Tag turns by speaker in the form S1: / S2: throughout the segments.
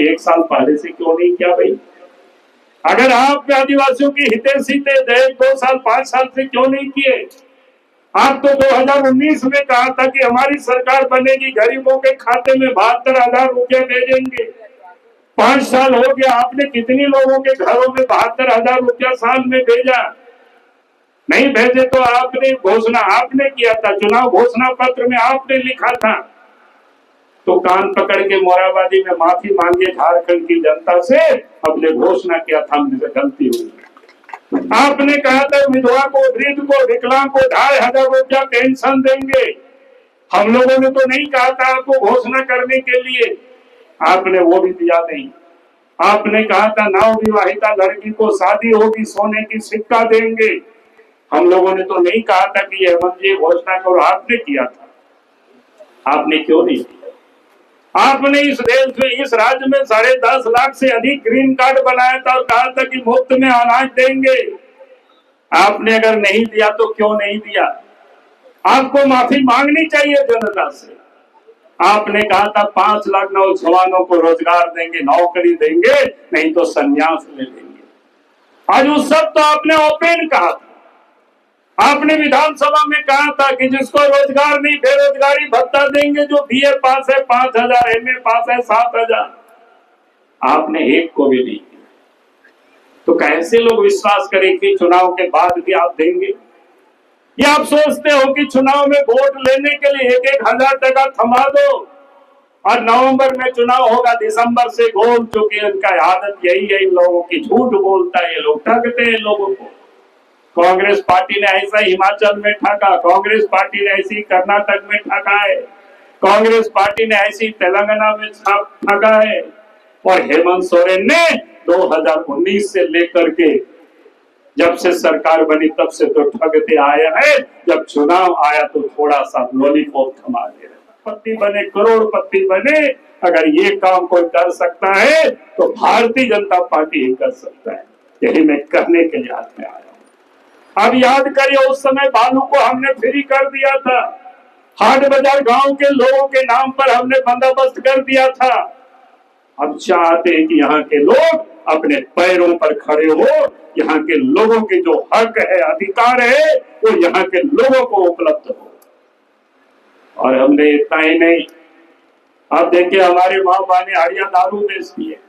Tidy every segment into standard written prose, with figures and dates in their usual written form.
S1: आपने 1 साल पहले से क्यों नहीं किया भाई? अगर आप आदिवासियों की हितैषी थे 2 साल 5 साल से क्यों नहीं किए? आप तो 2019 में कहा था कि हमारी सरकार बनेगी, गरीबों के खाते में 72,000 रुपए भेजेंगे। 5 साल हो गया, आपने कितनी लोगों के घरों में 72,000 रुपया साल में भेजा? नहीं भेजे तो आपने घोषणा आपने किया था, चुनाव घोषणा पत्र में आपने लिखा था। तो कान पकड़ के मोराबादी में माफी मांगे झारखंड की जनता से, अपने घोषणा किया था हमसे गलती हुई। आपने कहा था विधवा को, वृद्ध को, विकलांग को 2,500 रुपया पेंशन देंगे। हम लोगों ने तो नहीं कहा था आपको घोषणा करने के लिए, आपने वो भी दिया नहीं। आपने कहा था नव विवाहिता लड़की को शादी होगी सोने की सिक्का देंगे। हम लोगों ने तो नहीं कहा था कि ये घोषणा करो, आपने किया था। आपने क्यों नहीं किया? आपने इस देश में, इस राज्य में 10.5 लाख से अधिक ग्रीन कार्ड बनाया था और कहा था कि मुफ्त में अनाज देंगे। आपने अगर नहीं दिया तो क्यों नहीं दिया? आपको माफी मांगनी चाहिए जनता से। आपने कहा था 5 लाख नौजवानों को रोजगार देंगे, नौकरी देंगे, नहीं तो संन्यास ले लेंगे। आज उस सब तो आपने ओपन कहा था। आपने विधानसभा में कहा था कि जिसको रोजगार नहीं बेरोजगारी भत्ता देंगे, जो बीए पास है 5,000, एमए पास है 7,000। आपने एक को भी नहीं किया। तो कैसे लोग विश्वास करें कि चुनाव के बाद भी आप देंगे? या आप सोचते हो कि चुनाव में वोट लेने के लिए 1,000 टका थमा दो और नवंबर में चुनाव होगा, दिसंबर से बोल चुके। इनका आदत यही है, इन लोगों की, झूठ बोलता है ये लोग, ठगते हैं लोगों को। कांग्रेस पार्टी ने ऐसा हिमाचल में ठगा, कांग्रेस पार्टी ने ऐसी कर्नाटक में ठगा है, कांग्रेस पार्टी ने ऐसी तेलंगाना में ठगा है। और हेमंत सोरेन ने 2019 से लेकर के जब से सरकार बनी तब से तो ठगते आए हैं। जब चुनाव आया तो थोड़ा सा लॉलीपॉप थमा दे रहे, पति बने, करोड़पति बने। अगर ये काम कोई कर सकता है तो भारतीय जनता पार्टी ही कर सकता है। यही मैं कहने के लिए हाथ में आया। अब याद करिए, उस समय बालू को हमने फ्री कर दिया था, हाट बाजार गांव के लोगों के नाम पर हमने बंदोबस्त कर दिया था। अब चाहते हैं कि यहाँ के लोग अपने पैरों पर खड़े हो, यहाँ के लोगों के जो हक है, अधिकार है, वो यहाँ के लोगों को उपलब्ध हो। और हमने इतना ही नहीं, आप देखिए हमारे माँ बाने हरिया दारू बेचती है,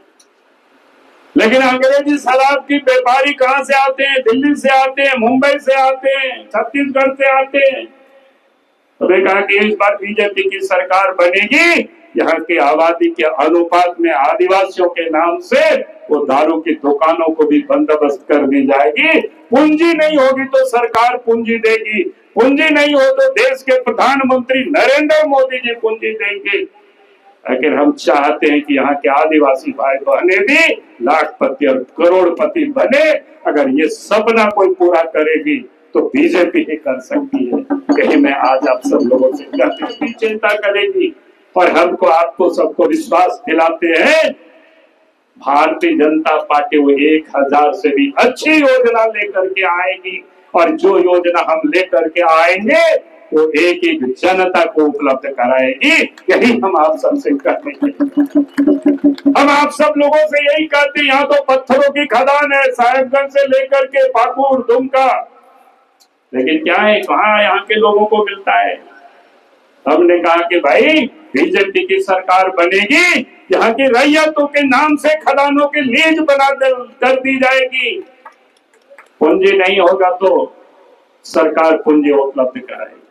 S1: लेकिन अंग्रेजी शराब की व्यापारी कहां से आते हैं? दिल्ली से आते हैं, मुंबई से आते हैं, छत्तीसगढ़ से आते हैं। तो मैं कहा कि इस बार बीजेपी की सरकार बनेगी, यहाँ की आबादी के अनुपात में आदिवासियों के नाम से वो दारू की दुकानों को भी बंदोबस्त कर दी जाएगी। पूंजी नहीं होगी तो सरकार पूंजी देगी, पूंजी नहीं हो तो देश के प्रधानमंत्री नरेंद्र मोदी जी पूंजी देंगे। लेकिन हम चाहते हैं कि यहाँ के आदिवासी भाई बहनें भी लाखपति और करोड़पति बने। अगर ये सपना कोई पूरा करेगी तो बीजेपी ही कर सकती है। यही मैं आज आप सब लोगों से कहती, चिंता करेगी। और हमको, आपको सबको विश्वास दिलाते हैं, भारतीय जनता पार्टी वो 1,000 से भी अच्छी योजना लेकर के आएगी। और जो योजना हम लेकर के आएंगे वो एक एक जनता को उपलब्ध कराएगी। यही हम आप सबसे कहते हैं। हम आप सब लोगों से यही कहते हैं, यहाँ तो पत्थरों की खदान है, साहेबगंज से लेकर के पाकुड़, दुमका, लेकिन क्या है, कहाँ यहाँ के लोगों को मिलता है? हमने कहा कि भाई बीजेपी की सरकार बनेगी, यहाँ की रैयतों के नाम से खदानों की लीज कर दी जाएगी। पूंजी नहीं होगा तो सरकार पूंजी उपलब्ध कराएगी।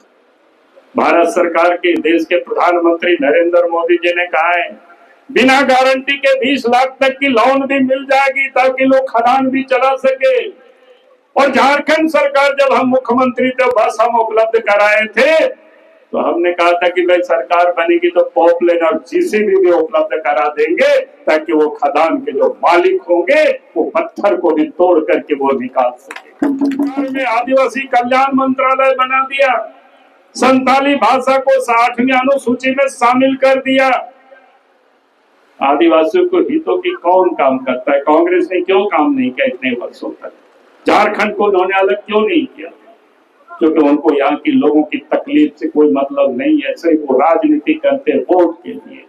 S1: भारत सरकार के, देश के प्रधानमंत्री नरेंद्र मोदी जी ने कहा है, बिना गारंटी के 20 लाख तक की लोन भी मिल जाएगी ताकि लोग खदान भी चला सके। और झारखंड सरकार, जब हम मुख्यमंत्री थे, बस हम उपलब्ध कराए थे, तो हमने कहा था कि भाई सरकार बनेगी तो पॉपलेन और जीसीबी भी उपलब्ध करा देंगे ताकि वो खदान के जो मालिक होंगे वो पत्थर को भी तोड़ करके वो निकाल सके। में आदिवासी कल्याण मंत्रालय बना दिया, संताली भाषा को 60वीं अनुसूची में शामिल कर दिया। आदिवासियों को हितों की कौन काम करता है? कांग्रेस ने क्यों काम नहीं किया इतने वर्षों तक? झारखंड को उन्होंने अलग क्यों नहीं किया? क्योंकि उनको यहाँ के लोगों की तकलीफ से कोई मतलब नहीं है, सिर्फ वो राजनीति करते हैं वोट के लिए।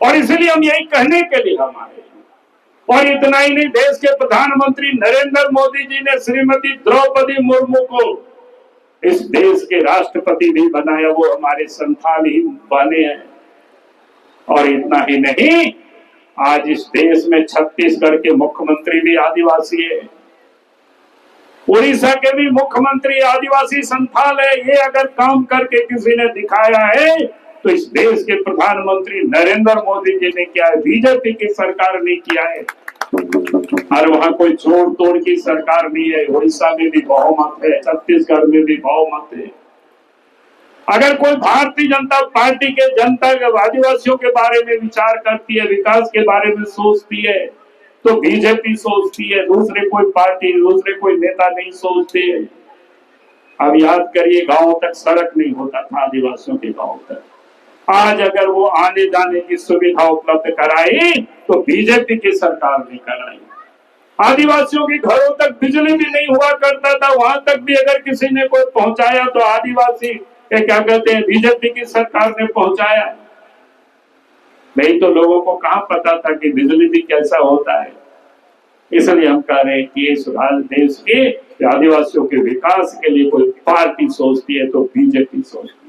S1: और इसलिए हम यही कहने के लिए हम आए। और इतना ही नहीं, देश के प्रधानमंत्री नरेंद्र मोदी जी ने श्रीमती द्रौपदी मुर्मू को इस देश के राष्ट्रपति भी बनाया, वो हमारे संथाल ही बने हैं। और इतना ही नहीं, आज इस देश में छत्तीसगढ़ के मुख्यमंत्री भी आदिवासी है, उड़ीसा के भी मुख्यमंत्री आदिवासी संथाल है। ये अगर काम करके किसी ने दिखाया है तो इस देश के प्रधानमंत्री नरेंद्र मोदी जी ने किया है, बीजेपी की सरकार ने किया है। और वहां कोई छोड़ तोड़ की सरकार नहीं है। उड़ीसा में भी बहुमत है, छत्तीसगढ़ में भी बहुमत है। अगर कोई भारतीय जनता पार्टी के जनता के आदिवासियों के बारे में विचार करती है, विकास के बारे में सोचती है, तो बीजेपी सोचती है, दूसरे कोई पार्टी, दूसरे कोई नेता नहीं सोचते हैं। अब याद करिए, गांव तक सड़क नहीं होता था आदिवासियों के गांव तक। आज अगर वो आने जाने की सुविधा उपलब्ध कराई तो बीजेपी की सरकार ने कराई। आदिवासियों के घरों तक बिजली भी नहीं हुआ करता था, वहां तक भी अगर किसी ने कोई पहुंचाया तो आदिवासी क्या कहते हैं, बीजेपी की सरकार ने पहुंचाया। नहीं तो लोगों को कहां पता था कि बिजली भी कैसा होता है। इसलिए हम कह रहे हैं कि इस देश के आदिवासियों के विकास के लिए कोई पार्टी सोचती है तो बीजेपी सोचती है।